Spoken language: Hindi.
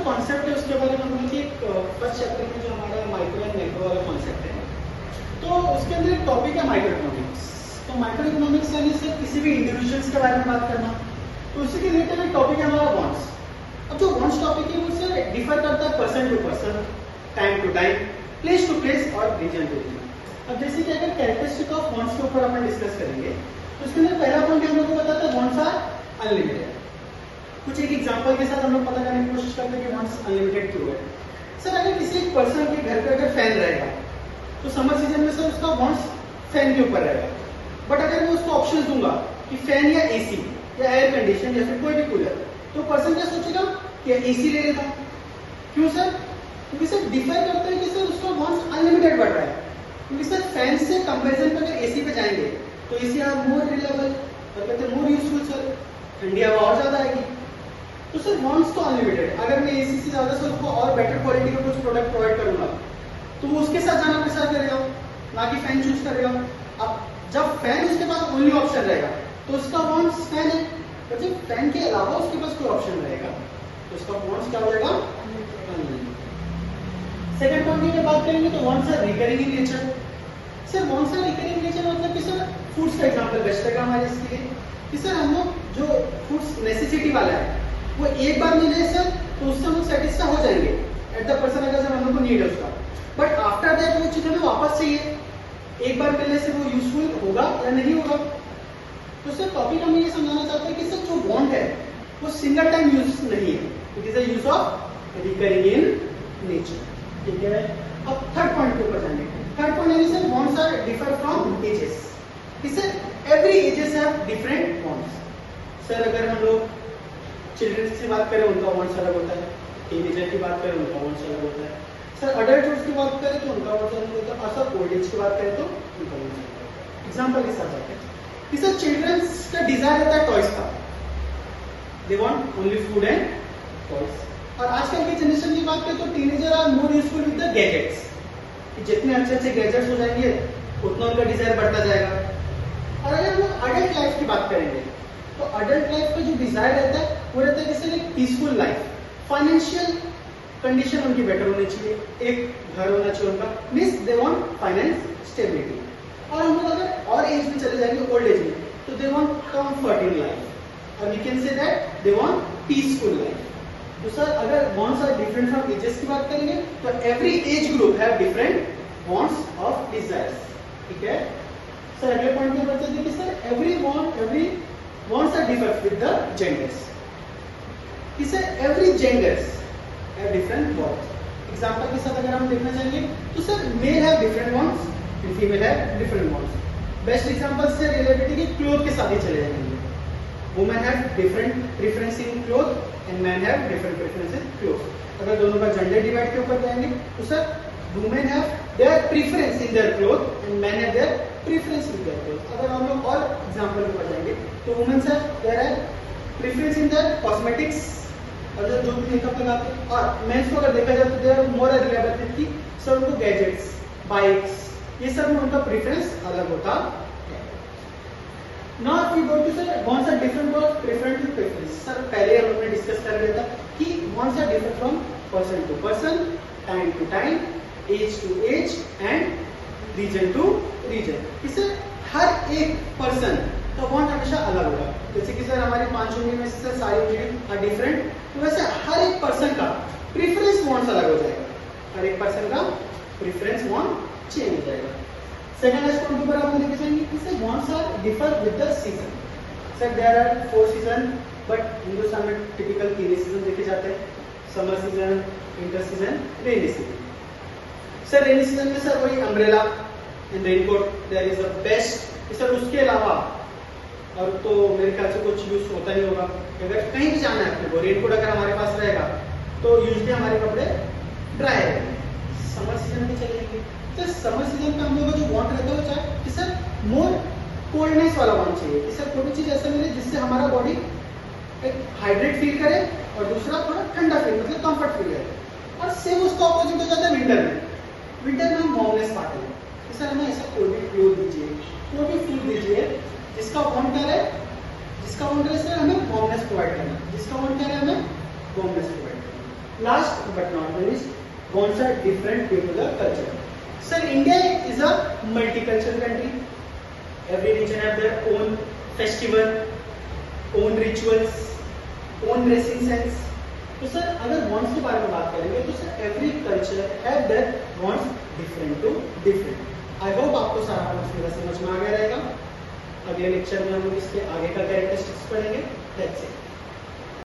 जो कॉन्सेप्ट है उसके बारे में हम लोग फर्स्ट चैप्टर में जो हमारा माइक्रो एंड मैक्रो वाला कॉन्सेप्ट है, तो उसके अंदर एक टॉपिक है माइक्रो इकोनॉमिक्स। तो माइक्रो इकोनॉमिक्स यानी सिर्फ किसी भी इंडिविजुअल्स के बारे में बात करना, तो उसी के रिलेटेड एक टॉपिक है हमारा बॉन्ड्स। अब जो बॉन्ड्स टॉपिक है वो उससे डिफर करता है person to person, time to time, place to place और रीजन टू रीजन। अब जैसे कि अगर कैरेक्टरिस्टिक ऑफ बॉन्ड्स के ऊपर अपन डिस्कस करेंगे तो उसके अंदर पहला पॉइंट हम लोग को बताता है बॉन्ड्स आर अनलिमिटेड। कुछ एक एग्जांपल के साथ हम लोग पता करने की कोशिश करते हैं कि बॉन्ड्स अनलिमिटेड क्यों है। सर अगर किसी एक पर्सन के घर पे अगर फैन रहेगा तो समर सीजन में सर उसका बॉन्ड्स फैन के ऊपर रहेगा, बट अगर मैं उसको ऑप्शन दूंगा कि फैन या एसी या एयर कंडीशन या फिर कोई भी कूलर, तो पर्सन क्या सोचेगा कि एसी ले लेता हूं। क्यों सर? क्योंकि सर डिफर करता है कि सर उसका बॉन्ड्स अनलिमिटेड बढ़ रहा है। क्योंकि सर फैन से कंपैरिजन पे अगर एसी पे जाएंगे तो एसी आर मोर रिलायबल और कहते हैं मोर यूजफुल सर, ठंडी हवा और ज्यादा आएगी। तो सर बॉन्ड्स तो अनलिमिटेड, अगर मैं एसी से ज्यादा सर उसको और बेटर क्वालिटी का कुछ प्रोडक्ट प्रोवाइड करूंगा तो वो उसके साथ जाना प्रेफर करेगा, ना कि फैन चूज करेगा। अब जब फैन उसके पास ओनली ऑप्शन रहेगा तो उसका बॉन्ड्स फैन है, पर जब फैन के अलावा उसके पास कोई ऑप्शन रहेगा तो उसका बॉन्ड्स क्या हो जाएगा? सेकंड पॉइंट की बात करेंगे तो bonds are recurring in nature. Sir bonds are recurring in nature मतलब कि सर फूड्स का एग्जांपल बेस्ट रहेगा हमारे इसके लिए कि सर हम लोग जो फूड्स नेसेसिटी वाला है वो एक बार मिले सर तो उससे हम लोग सेटिस्फाई हो जाएंगे एट द पर्सन, अगर सर हम लोग को नीड है उसका, बट आफ्टर दैट वो चीज हमें वापस चाहिए। एक बार मिलने से वो यूजफुल होगा या नहीं होगा। तो सर टॉपिक हमें ये समझाना चाहते हैं कि सर जो बॉन्ड है वो सिंगल टाइम यूज नहीं है, it is a use of recurring in nature. ठीक है, अब थर्ड पॉइंट के ऊपर जाएंगे। थर्ड पॉइंट है sir bonds are differ from ages. Sir every ages have different bonds. Sir अगर हम लोग चिल्ड्रंस की बात करें उनका बॉन्ड्स अलग होता है, टीनेजर की बात करें उनका बॉन्ड्स अलग होता है, सर अडल्ट की बात करें तो उनका बॉन्ड्स अलग होता है, और सर ओल्ड एज की बात करें तो उनका बॉन्ड्स अलग होता है। एग्जांपल के साथ आते हैं कि सर चिल्ड्रंस का डिजायर होता है टॉयज का, they want only food and toys. और आजकल की जनरेशन की बात करें तो teenager are more useful with the gadgets, कि जितने अच्छे अच्छे गैजेट्स हो जाएंगे उतना उनका डिजायर बढ़ता जाएगा। और अगर हम अडल्ट लाइफ की बात करेंगे तो अडल्ट लाइफ का जो डिजायर रहता है वो रहता है कि सर एक पीसफुल लाइफ, फाइनेंशियल कंडीशन उनकी बेटर होनी चाहिए, एक घर होना चाहिए उनका, means they want finance stability. और हम लोग अगर और एज में चले जाएंगे ओल्ड एज में तो they want comfort in life, और we can say that they want peaceful life. तो सर अगर bonds are different from ages की बात करेंगे तो every age group have different bonds of desires. ठीक है सर, अगले पॉइंट में बढ़ते हैं कि sir every bonds are differ with the genders. He said every genders have different bonds. Example के साथ अगर हम देखना चाहेंगे तो sir male have different bonds and female have different bonds. Best example से रिलेटेड की क्लोथ के साथ ही चले जाएंगे। Women have different preference in clothes and men have different preference in clothes. अगर दोनों का जेंडर डिवाइड के ऊपर जाएंगे तो sir women have their preference in their clothes and men have their preference in their clothes. अगर हम लोग और एग्जांपल के ऊपर जाएंगे तो वुमेन सर देयर है प्रेफरेंस इन द कॉस्मेटिक्स, और जो भी मेकअप लगाते हैं, और मेंस को अगर देखा जाए तो देयर मोर रिलायबल कि सर उनको गैजेट्स, बाइक्स, ये सब में उनका प्रेफरेंस अलग होता है। Now we go to sir bonds are different for preference to preference. Sir पहले हम लोगों ने डिस्कस कर लिया था कि bonds are different from person to person, time to time, age to age and region to region. इससे हर एक पर्सन का बॉन्ड हमेशा अलग होगा। जैसे कि सर हमारी 5 उंगली में से सारी उंगली डिफरेंट, तो वैसे हर एक पर्सन का प्रेफरेंस बॉन्ड अलग हो जाएगा, हर एक पर्सन का प्रेफरेंस बॉन्ड चेंज हो जाएगा। सेकंड लास्ट पॉइंट पर हम देख जाएंगे कि sir bonds are differ with the season. Sir there are 4 season, but Hindustan में टिपिकल 3 सीजन देखे जाते हैं, summer season, winter season, rainy season. Sir rainy season में सर वही umbrella and raincoat there is the best. Sir उसके अलावा और तो मेरे ख्याल से कुछ यूज होता नहीं होगा। अगर कहीं भी जाना है अपने को, रेनकोट अगर हमारे पास रहेगा तो यूजली हमारे कपड़े ड्राई रहेंगे। समर सीजन में चलेंगे तो समर सीजन में हम लोगों का जो बॉन्ड रहता है वो चाहे कि सर मोर कोल्डनेस वाला बॉन्ड चाहिए, कि सर कोई भी चीज ऐसा मिले जिससे हमारा बॉडी एक हाइड्रेट फील करे और दूसरा थोड़ा ठंडा फील, मतलब कंफर्ट फील करे। और सेम उसका ऑपोजिट हो जाता है विंटर में। विंटर में हम वार्मनेस पाते हैं कि सर हमें ऐसा कोई भी क्लोथ दीजिए, कोई भी फूड दीजिए जिसका बॉन्ड क्या है, जिसका बॉन्ड है सर हमें वार्मनेस प्रोवाइड करना, जिसका बॉन्ड क्या है हमें वार्मनेस प्रोवाइड करना। Last but not least, bonds are different due to the culture. Sir, India is a multicultural country. Every region have their own festival, own rituals, own dressing sense. तो सर अगर बॉन्ड्स के बारे में बात करेंगे तो sir every culture have their bonds different to different. I hope आपको सारा पॉइंट्स मेरा समझ में आ गया रहेगा। अगले लेक्चर में हम लोग इसके आगे का कैरेक्टरिस्टिक्स पढ़ेंगे। That's it.